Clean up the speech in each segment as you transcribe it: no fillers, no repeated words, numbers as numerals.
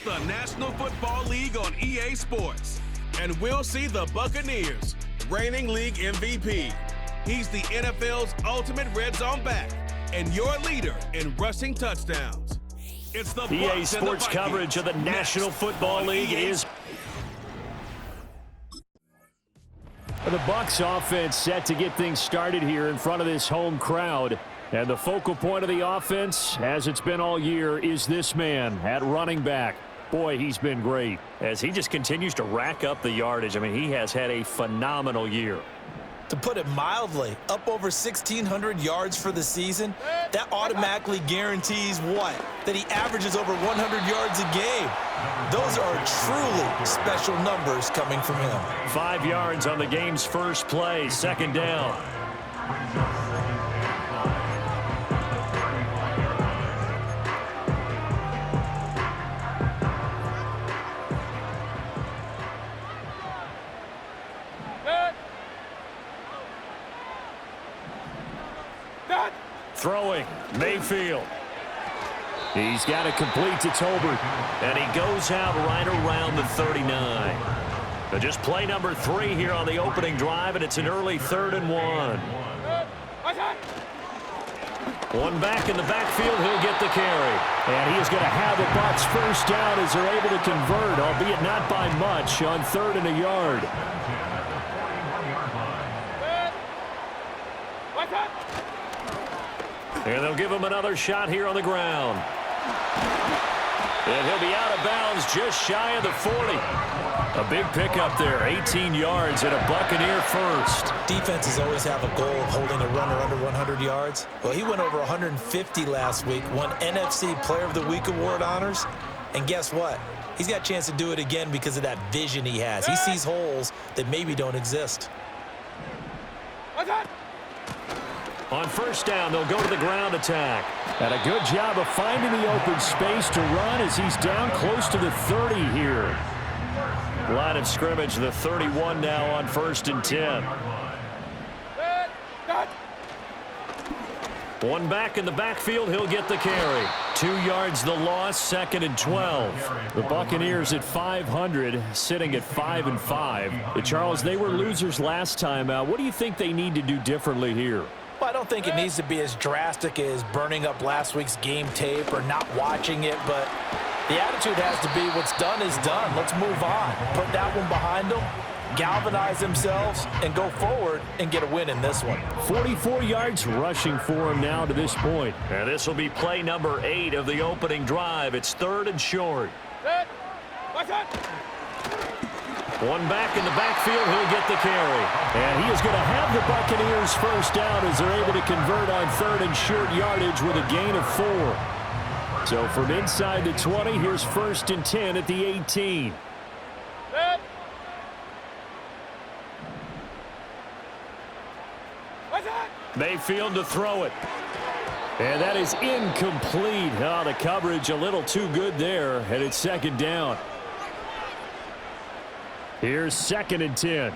the National Football League on EA Sports. And we'll see the Buccaneers, reigning league MVP. He's the NFL's ultimate red zone back and your leader in rushing touchdowns. It's the EA Sports coverage of the National Football League is... The Bucs offense set to get things started here in front of this home crowd. And the focal point of the offense, as it's been all year, is this man at running back. Boy, he's been great. As he just continues to rack up the yardage. I mean, he has had a phenomenal year. To put it mildly, up over 1,600 yards for the season, that automatically guarantees what? That he averages over 100 yards a game. Those are truly special numbers coming from him. 5 yards on the game's first play, second down. Throwing, Mayfield. He's got it complete to Tolbert. And he goes out right around the 39. So just play number 3 here on the opening drive, and it's an early 3rd and 1. One back in the backfield, he'll get the carry. And he is going to have the Bucs first down as they're able to convert, albeit not by much, on 3rd and a yard. And they'll give him another shot here on the ground. And he'll be out of bounds just shy of the 40. A big pickup there, 18 yards and a Buccaneer first. Defenses always have a goal of holding a runner under 100 yards. Well, he went over 150 last week, won NFC Player of the Week award honors. And guess what? He's got a chance to do it again because of that vision he has. He sees holes that maybe don't exist. On first down, they'll go to the ground attack. And a good job of finding the open space to run as he's down close to the 30 here. Line of scrimmage, the 31 now on 1st and 10. One back in the backfield, he'll get the carry. 2 yards the loss, 2nd and 12. The Buccaneers at 500, sitting at 5-5. Charles, they were losers last time out. What do you think they need to do differently here? Well, I don't think it needs to be as drastic as burning up last week's game tape or not watching it, but the attitude has to be what's done is done. Let's move on. Put that one behind them, galvanize themselves, and go forward and get a win in this one. 44 yards rushing for him now to this point. And this will be play number 8 of the opening drive. It's 3rd and short. One back in the backfield, he'll get the carry. And he is going to have the Buccaneers first down as they're able to convert on 3rd and short yardage with a gain of 4. So from inside the 20, here's 1st and 10 at the 18. Mayfield to throw it. And that is incomplete. Oh, the coverage a little too good there, and it's 2nd down. Here's 2nd and 10.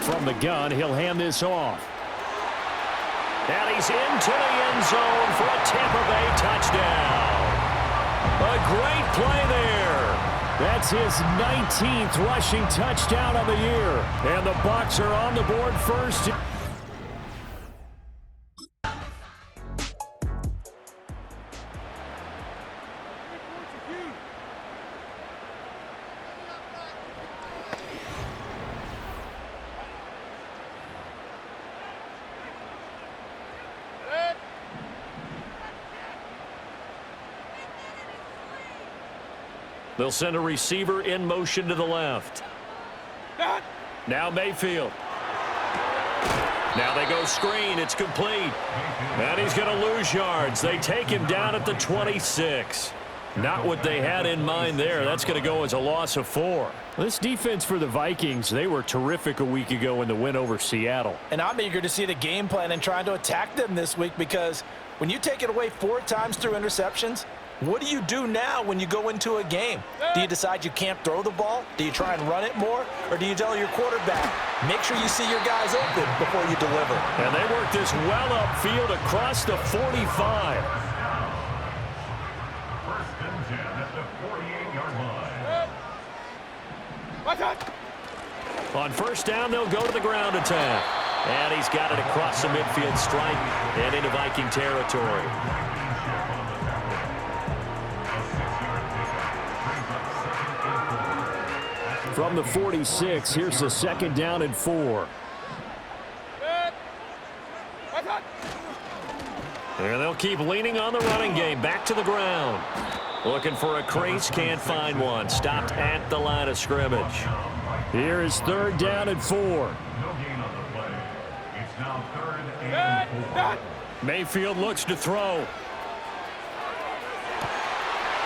From the gun, he'll hand this off. And he's into the end zone for a Tampa Bay touchdown. A great play there. That's his 19th rushing touchdown of the year. And the Bucs are on the board first. They'll send a receiver in motion to the left. Now Mayfield. Now they go screen. It's complete. And he's going to lose yards. They take him down at the 26. Not what they had in mind there. That's going to go as a loss of 4. This defense for the Vikings, they were terrific a week ago in the win over Seattle. And I'm eager to see the game plan and trying to attack them this week because when you take it away 4 times through interceptions, What do you do now when you go into a game? Do you decide you can't throw the ball? Do you try and run it more? Or do you tell your quarterback, make sure you see your guys open before you deliver? And they work this well upfield across the 45. On first down, they'll go to the ground attack. And he's got it across the midfield stripe and into Viking territory. From the 46, here's the 2nd down and 4. And they'll keep leaning on the running game. Back to the ground. Looking for a crease, can't find one. Stopped at the line of scrimmage. Here is 3rd down and 4. Mayfield looks to throw.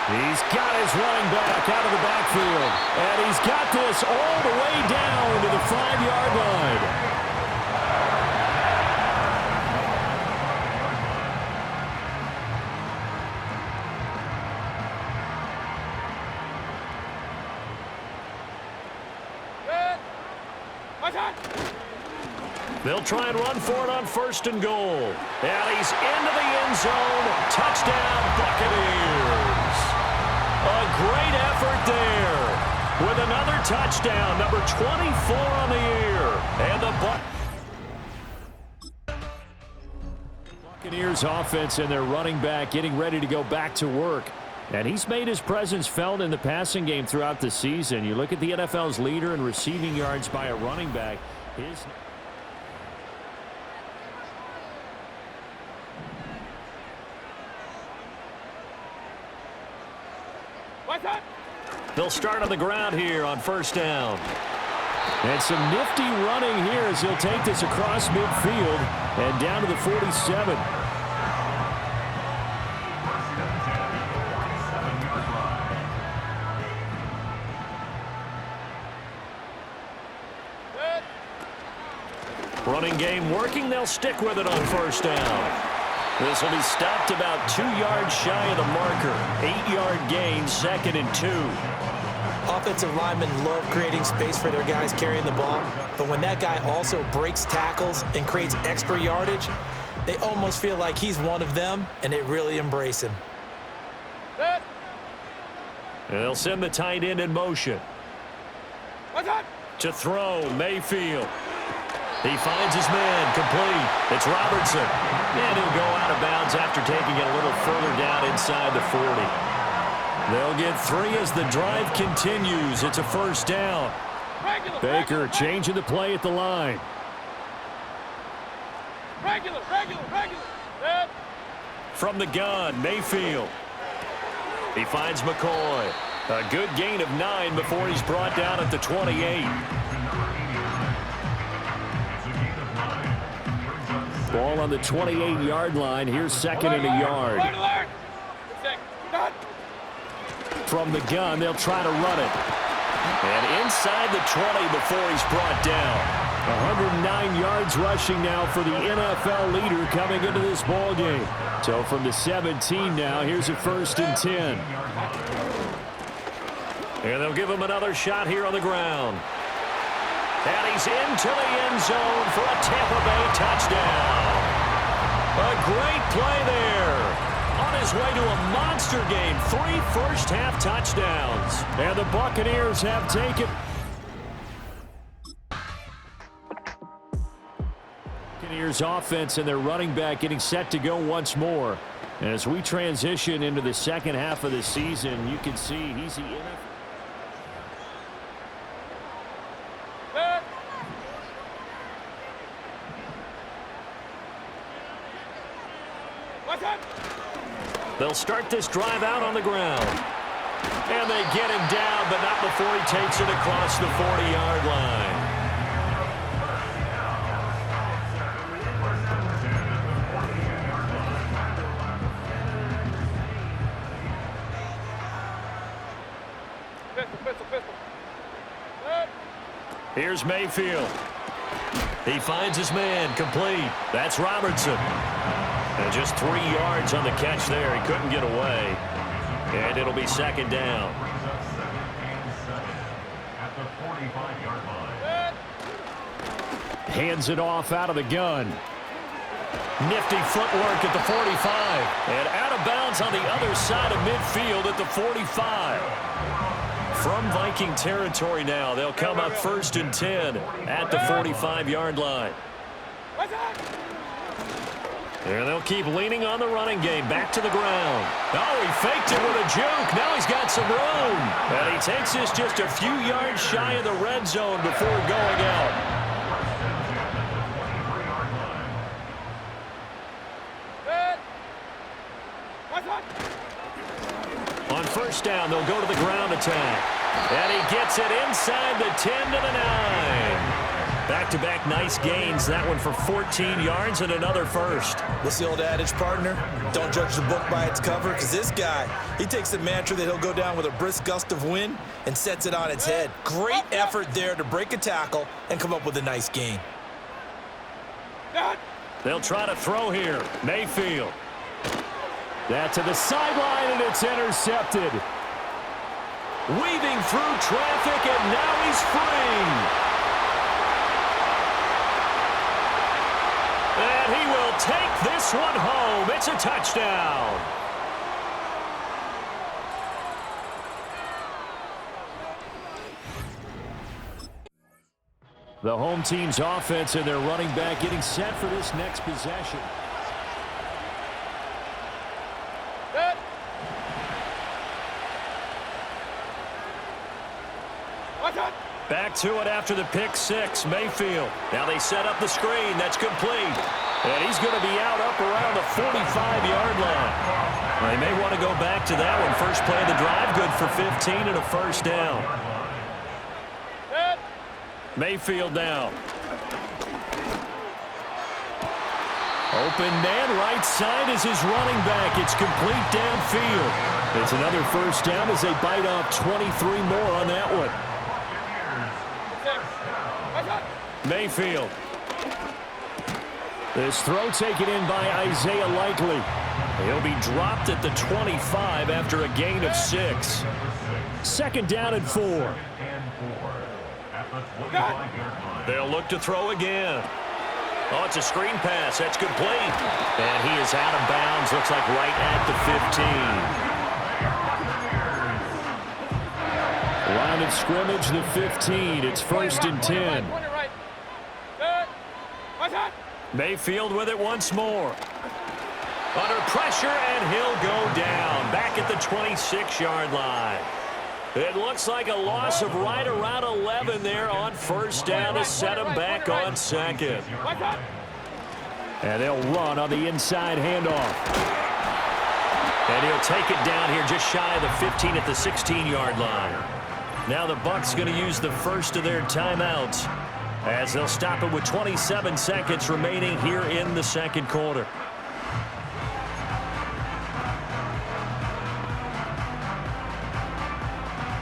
He's got his running back out of the backfield. And he's got this all the way down to the 5-yard line. They'll try and run for it on 1st and goal. And he's into the end zone. Touchdown, Buccaneers. A great effort there with another touchdown, number 24 on the year. And the Buccaneers offense and their running back getting ready to go back to work. And he's made his presence felt in the passing game throughout the season. You look at the NFL's leader in receiving yards by a running back. They'll start on the ground here on 1st down. And some nifty running here as he'll take this across midfield and down to the 47. Running game working. They'll stick with it on 1st down. This will be stopped about 2 yards shy of the marker. 8-yard gain, 2nd and 2. Offensive linemen love creating space for their guys carrying the ball, but when that guy also breaks tackles and creates extra yardage, they almost feel like he's one of them, and they really embrace him. They'll send the tight end in motion. To throw, Mayfield. He finds his man, complete. It's Robertson. And he'll go out of bounds after taking it a little further down inside the 40. They'll get 3 as the drive continues. It's a 1st down. Baker changing the play at the line. From the gun, Mayfield. He finds McCoy. A good gain of 9 before he's brought down at the 28. Ball on the 28-yard line. Here's 2nd and a yard. From the gun, they'll try to run it. And inside the 20 before he's brought down. 109 yards rushing now for the NFL leader coming into this ball game. So from the 17 now, here's a 1st and 10. And they'll give him another shot here on the ground. And he's into the end zone for a Tampa Bay touchdown. A great play there. On his way to a monster game. 3 first-half touchdowns. And the Buccaneers have taken. Buccaneers offense and their running back getting set to go once more. And as we transition into the 2nd half of the season, you can see he's the NFL. They'll start this drive out on the ground. And they get him down, but not before he takes it across the 40-yard line. Here's Mayfield. He finds his man, complete. That's Robertson. And just 3 yards on the catch there. He couldn't get away. And it'll be second down. Hands it off out of the gun. Nifty footwork at the 45. And out of bounds on the other side of midfield at the 45. From Viking territory now, they'll come up 1st and 10 at the 45-yard line. And they'll keep leaning on the running game. Back to the ground. Oh, he faked it with a juke. Now he's got some room. And he takes this just a few yards shy of the red zone before going out. On 1st down, they'll go to the ground attack. And he gets it inside the 10 to the 9. Back-to-back nice gains. That one for 14 yards and another first. What's the old adage, partner? Don't judge the book by its cover, because this guy, he takes the mantra that he'll go down with a brisk gust of wind and sets it on its head. Great effort there to break a tackle and come up with a nice gain. They'll try to throw here. Mayfield. That to the sideline, and it's intercepted. Weaving through traffic, and now he's free. And he will take this one home. It's a touchdown. The home team's offense and their running back getting set for this next possession. Back to it after the pick six. Mayfield. Now they set up the screen. That's complete. And he's going to be out up around the 45-yard line. Well, they may want to go back to that one. First play of the drive, good for 15 and a first down. Mayfield now. Open man, right side is his running back. It's complete downfield. It's another first down as they bite off 23 more on that one. Mayfield. This throw taken in by Isaiah Likely. He'll be dropped at the 25 after a gain of 6. Second down and 4. They'll look to throw again. Oh, it's a screen pass. That's complete. And he is out of bounds. Looks like right at the 15. Line of scrimmage, the 15. It's 1st and 10. Mayfield with it once more. Under pressure, and he'll go down. Back at the 26-yard line. It looks like a loss of right around 11 there on first down to set him back on second. And they'll run on the inside handoff. And he'll take it down here just shy of the 15 at the 16-yard line. Now the Bucs going to use the first of their timeouts as they'll stop it with 27 seconds remaining here in the second quarter.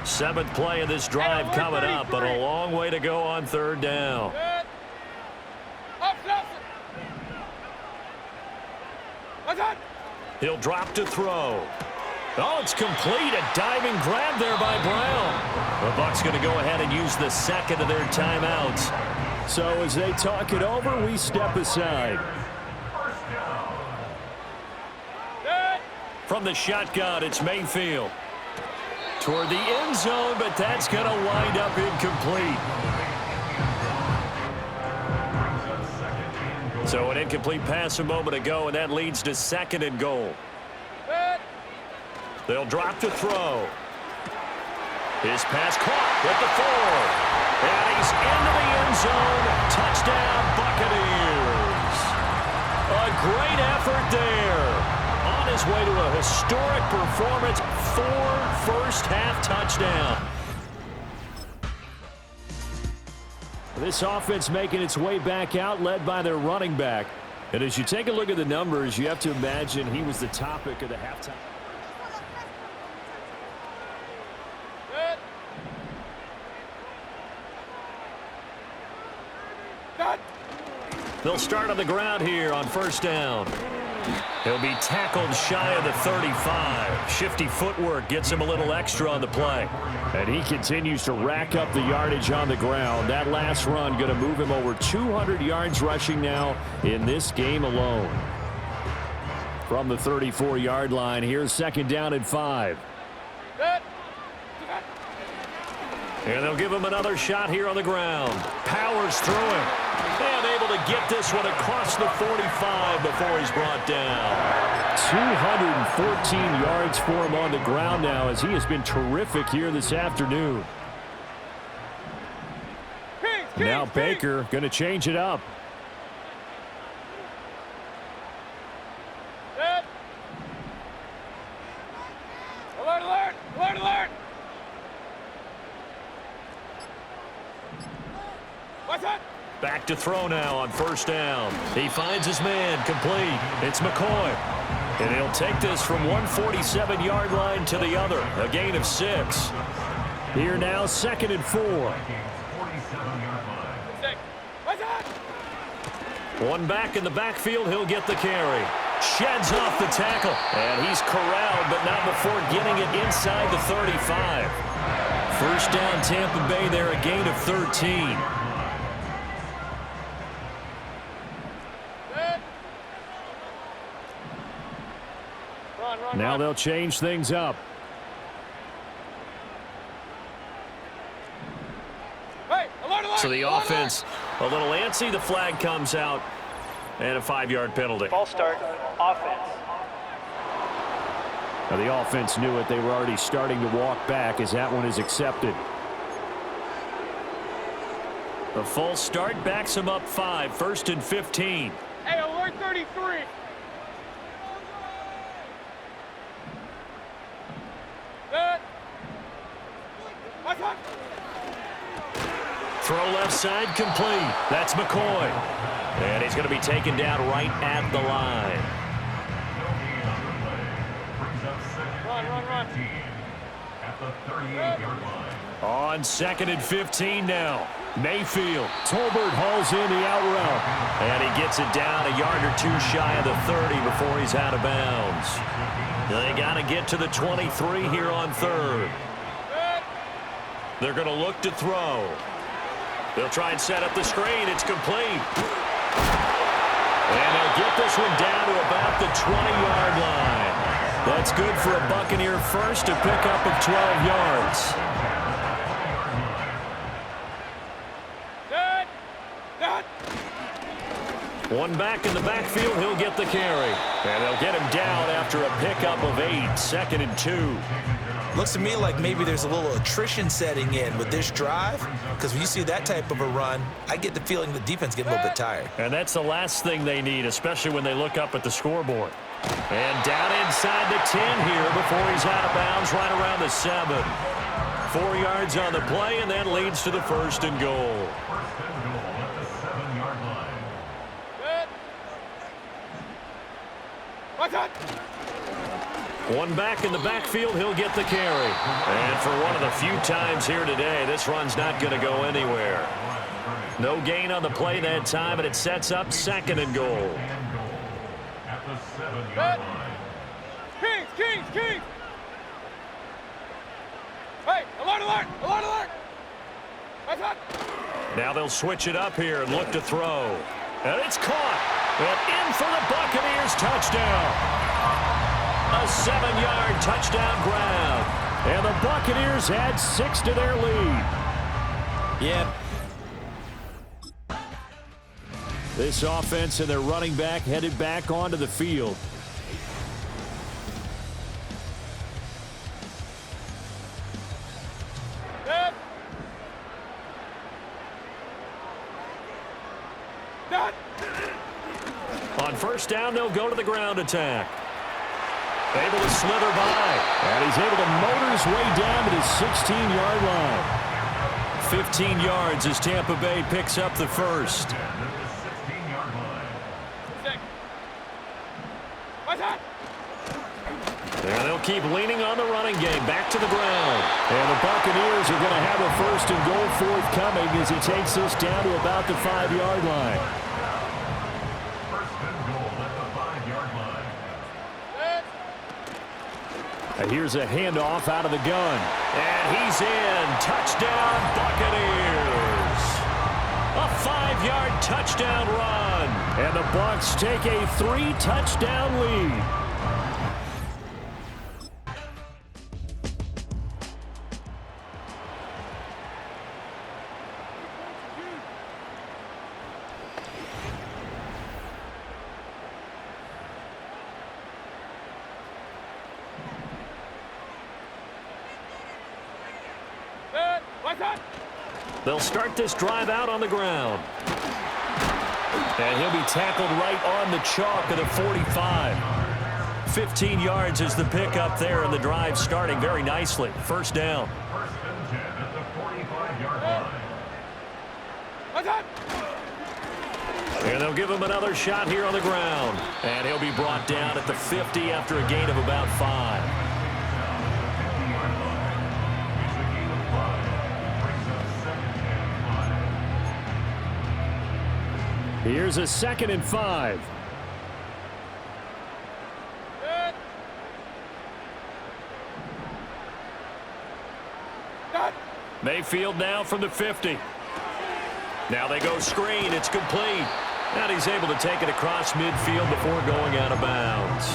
Seventh play of this drive coming up, but a long way to go on third down. He'll drop to throw. Oh, it's complete. A diving grab there by Brown. The Bucs going to go ahead and use the second of their timeouts. So as they talk it over, we step aside. From the shotgun, it's Mayfield. Toward the end zone, but that's going to wind up incomplete. So an incomplete pass a moment ago, and that leads to 2nd and goal. They'll drop to throw. His pass caught with the 4. And he's into the end zone. Touchdown, Buccaneers. A great effort there. On his way to a historic performance, 4 first-half touchdowns. This offense making its way back out, led by their running back. And as you take a look at the numbers, you have to imagine he was the topic of the halftime. They'll start on the ground here on first down. He'll be tackled shy of the 35. Shifty footwork gets him a little extra on the play. And he continues to rack up the yardage on the ground. That last run going to move him over 200 yards rushing now in this game alone. From the 34-yard line, here's second down and 5. And they'll give him another shot here on the ground. Powers through him. And able to get this one across the 45 before he's brought down. 214 yards for him on the ground now as he has been terrific here this afternoon. Now Baker going to change it up. Alert, alert, alert, alert. What's that? Back to throw now on first down. He finds his man, complete. It's McCoy. And he'll take this from 147-yard line to the other. A gain of 6. Here now, second and 4. What's that? One back in the backfield, he'll get the carry. Sheds off the tackle. And he's corralled, but not before getting it inside the 35. First down, Tampa Bay there, a gain of 13. Now they'll change things up. Hey, alert, alert, So the alert, offense a little antsy. The flag comes out and a 5-yard penalty. False start, offense. Now the offense knew it. They were already starting to walk back as that one is accepted. A false start backs him up 5. First and 15. Hey, alert 33. Good. What's that? Throw left side complete. That's McCoy. And he's going to be taken down right at the line. Run. At the 38-yard line. On second and 15 now. Mayfield. Tolbert hauls in the out route. And he gets it down a yard or 2 shy of the 30 before he's out of bounds. They got to get to the 23 here on third. They're going to look to throw. They'll try and set up the screen. It's complete. And they'll get this one down to about the 20-yard line. That's good for a Buccaneer first, a pickup of 12 yards. One back in the backfield, he'll get the carry. And they'll get him down after a pickup of 8, second and 2. Looks to me like maybe there's a little attrition setting in with this drive, because when you see that type of a run, I get the feeling the defense getting a little bit tired. And that's the last thing they need, especially when they look up at the scoreboard. And down inside the 10 here before he's out of bounds, right around the 7. 4 yards on the play, and that leads to the first and goal. One back in the backfield, he'll get the carry. And for one of the few times here today, this run's not going to go anywhere. No gain on the play that time, and it sets up second and goal. At the 7-yard line. Kings! Hey, alert! What's that? Now they'll switch it up here and look to throw. And it's caught. And in for the Buccaneers touchdown. A 7-yard touchdown grab. And the Buccaneers add 6 to their lead. Yeah. This offense and their running back headed back onto the field. On first down, they'll go to the ground attack. Able to slither by. And he's able to motor his way down to the 16-yard line. 15 yards as Tampa Bay picks up the first. And they'll keep leaning on the running game. Back to the ground. And the Buccaneers are going to have a first and goal forthcoming as he takes this down to about the 5-yard line. First and goal at the 5-yard line. Here's a handoff out of the gun. And he's in. Touchdown, Buccaneers. A 5-yard touchdown run. And the Bucs take a 3-touchdown lead. They'll start this drive out on the ground. And he'll be tackled right on the chalk of the 45. 15 yards is the pickup there, and the drive starting very nicely. First down. First and 10 at the 45-yard line. And they'll give him another shot here on the ground. And he'll be brought down at the 50 after a gain of about 5. Here's a 2nd and 5. Mayfield now from the 50. Now they go screen. It's complete. And he's able to take it across midfield before going out of bounds.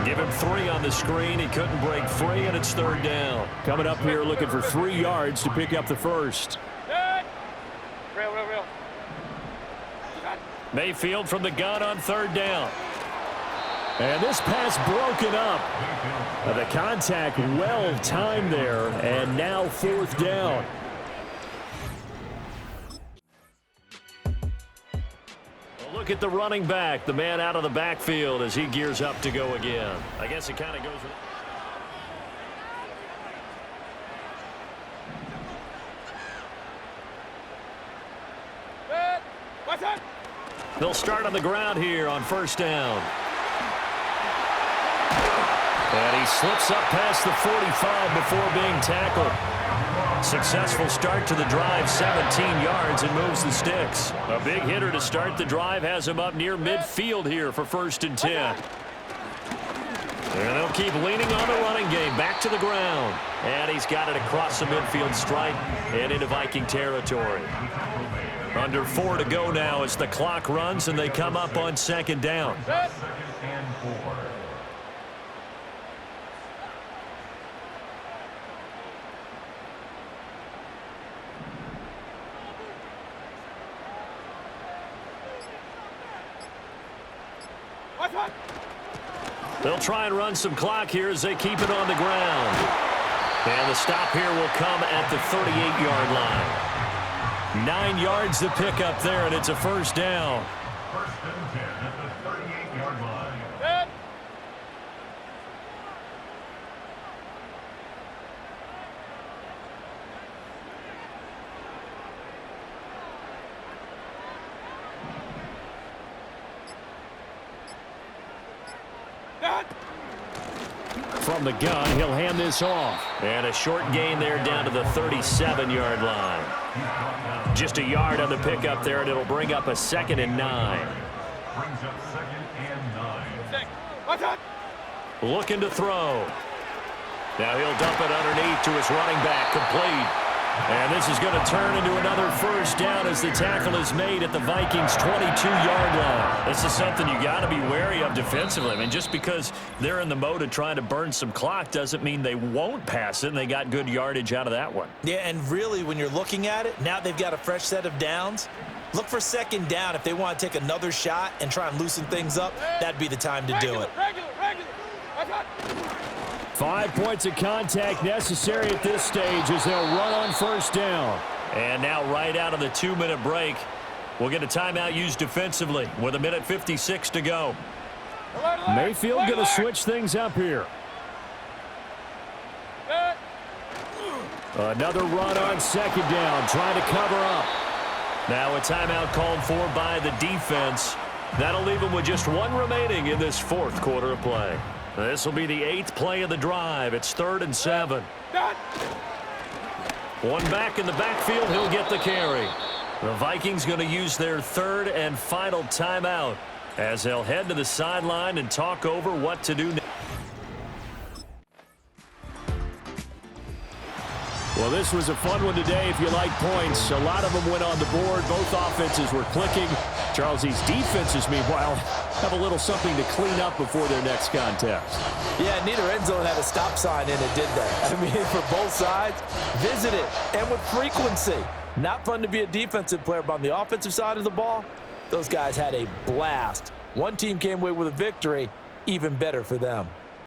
Give him 3 on the screen. He couldn't break free, and it's 3rd down. Coming up here looking for 3 yards to pick up the first. Real. Mayfield from the gun on 3rd down. And this pass broken up. The contact well timed there, and now 4th down. Look at the running back, the man out of the backfield as he gears up to go again. I guess it kind of goes with... They'll start on the ground here on 1st down. And he slips up past the 45 before being tackled. Successful start to the drive, 17 yards, and moves the sticks. A big hitter to start the drive has him up near midfield here for 1st and 10. And they'll keep leaning on the running game. Back to the ground. And he's got it across the midfield stripe and into Viking territory. Under 4 to go now as the clock runs and they come up on 2nd down. 2nd and 4. They'll try and run some clock here as they keep it on the ground. And the stop here will come at the 38-yard line. 9 yards to pick up there, and it's a 1st down. 1st and 10 at the 38-yard line. From the gun, he'll hand this off. And a short gain there down to the 37-yard line. Just a yard on the pickup there, and it'll bring up a 2nd and 9. Brings up 2nd and 9. Looking to throw. Now he'll dump it underneath to his running back, complete. And this is going to turn into another 1st down as the tackle is made at the Vikings' 22-yard line. This is something you got to be wary of defensively. I mean, just because they're in the mode of trying to burn some clock doesn't mean they won't pass it, and they got good yardage out of that one. Yeah, and really, when you're looking at it, now they've got a fresh set of downs. Look for 2nd down. If they want to take another shot and try and loosen things up, that'd be the time to do it. Regular. 5 points of contact necessary at this stage as they'll run on 1st down. And now right out of the 2-minute break, we'll get a timeout used defensively with 1:56 to go. Mayfield going to switch things up here. Another run on 2nd down, trying to cover up. Now a timeout called for by the defense. That'll leave them with just 1 remaining in this 4th quarter of play. This will be the 8th play of the drive. It's 3rd and 7. One back in the backfield. He'll get the carry. The Vikings going to use their 3rd and final timeout as they'll head to the sideline and talk over what to do next. Well, this was a fun one today if you like points. A lot of them went on the board. Both offenses were clicking. Charles's defenses, meanwhile, have a little something to clean up before their next contest. Yeah, neither end zone had a stop sign in it, did they? I mean, for both sides, visit it, and with frequency. Not fun to be a defensive player, but on the offensive side of the ball, those guys had a blast. One team came away with a victory, even better for them.